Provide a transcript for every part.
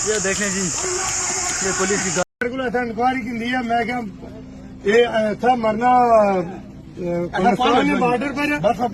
یہ دیکھیں جی، یہ پولیس کی انکوائری کی ہے. میں کیا یہ تھا مرنا پاکستان نے بارڈر پر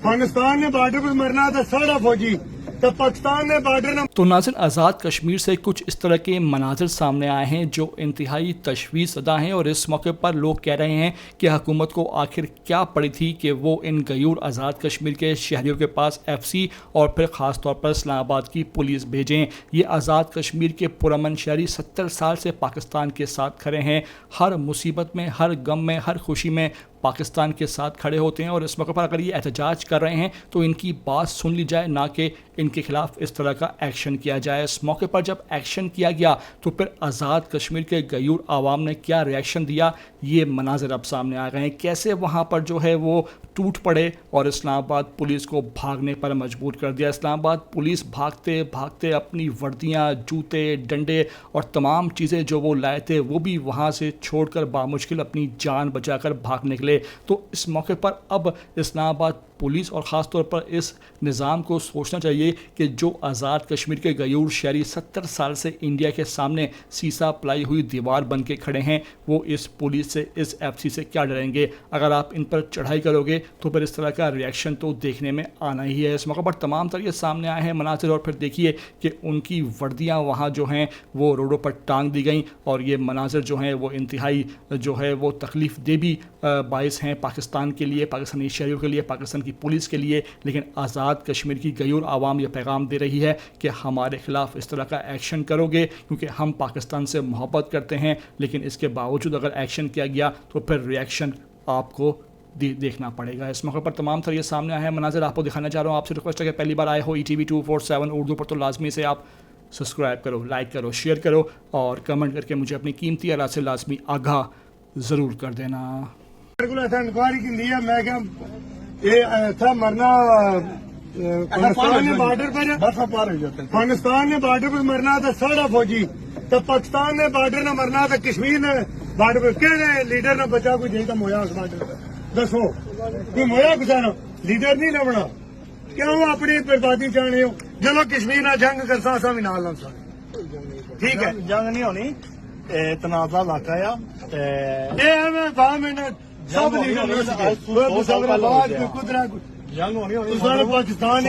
پاکستان نے بارڈر پر مرنا تھا ساڑھا فوجی تو پاکستان نے بارڈر نہ. تو ناظرین، آزاد کشمیر سے کچھ اس طرح کے مناظر سامنے آئے ہیں جو انتہائی تشویش زدہ ہیں، اور اس موقع پر لوگ کہہ رہے ہیں کہ حکومت کو آخر کیا پڑی تھی کہ وہ ان غیور آزاد کشمیر کے شہریوں کے پاس ایف سی اور پھر خاص طور پر اسلام آباد کی پولیس بھیجیں. یہ آزاد کشمیر کے پرامن شہری 70 سال سے پاکستان کے ساتھ کھڑے ہیں، ہر مصیبت میں، ہر غم میں، ہر خوشی میں پاکستان کے ساتھ کھڑے ہوتے ہیں، اور اس موقع پر اگر یہ احتجاج کر رہے ہیں تو ان کی بات سن لی جائے، نہ کہ ان کے خلاف اس طرح کا ایکشن کیا جائے. اس موقع پر جب ایکشن کیا گیا تو پھر آزاد کشمیر کے غیور عوام نے کیا ریاکشن دیا، یہ مناظر اب سامنے آ گئے ہیں. کیسے وہاں پر جو ہے وہ ٹوٹ پڑے اور اسلام آباد پولیس کو بھاگنے پر مجبور کر دیا. اسلام آباد پولیس بھاگتے بھاگتے اپنی وردیاں، جوتے، ڈنڈے اور تمام چیزیں جو وہ لائے تھے وہ بھی وہاں سے چھوڑ کر بامشکل اپنی جان بچا کر بھاگ نکلے. تو اس موقع پر اب اسلام آباد پولیس اور خاص طور پر اس نظام کو سوچنا چاہیے کہ جو آزاد کشمیر کے غیور شہری 70 سال سے انڈیا کے سامنے سیسا پلائی ہوئی دیوار بن کے کھڑے ہیں، وہ اس پولیس سے، اس ایف سی سے کیا ڈریں گے؟ اگر آپ ان پر چڑھائی کرو گے تو پھر اس طرح کا ریاکشن تو دیکھنے میں آنا ہی ہے. اس موقع پر تمام طرح یہ سامنے آئے ہیں مناظر، اور پھر دیکھیے کہ ان کی وردیاں وہاں جو ہیں وہ روڈوں پر ٹانگ دی گئیں، اور یہ مناظر جو ہیں وہ انتہائی جو ہے وہ تکلیف دہ بھی باعث ہیں پاکستان کے لیے، پاکستانی شہریوں کے لیے، پاکستان کی پولیس کے لیے. لیکن آزاد کشمیر کی غیور عوام یہ پیغام دے رہی ہے کہ ہمارے خلاف اس طرح کا ایکشن کرو گے کیونکہ ہم پاکستان سے محبت کرتے ہیں، لیکن اس کے باوجود اگر ایکشن کیا گیا تو پھر ریاکشن آپ کو دیکھنا پڑے گا. اس موقع پر تمام طرح یہ سامنے آئے ہیں مناظر آپ کو دکھانا چاہ رہا ہوں. آپ سے ریکویسٹ ہے کہ پہلی بار آئے ہو ETV 247 اردو پر تو لازمی سے آپ سبسکرائب کرو، لائک کرو، شیئر کرو اور کمنٹ کر کے مجھے اپنی قیمتی آراء سے لازمی آگاہ ضرور کر دینا. انکوائری کی ہے. میں کیا یہ تھا مرنا پاکستان نے بارڈر پر پاکستان نے بارڈر پر مرنا تھا ساڑھا فوجی تو پاکستان نے بارڈر نہ مرنا تھا کشمیر نے بارڈر پر. کہڑے لیڈر نے بچا کوئی جی کم ہوا اس بارڈر پہ؟ دسو کوئی مویا کچھ لیڈر نہیں لبنا؟ کیوں اپنی بربادی چاہنے ہو؟ چلو کشمیر نہ جنگ کرسا سا بھی نال لمسا. ٹھیک ہے، جنگ نہیں ہونی، تنازع علاقہ آ سب لیڈر جنگ ہونی پاکستان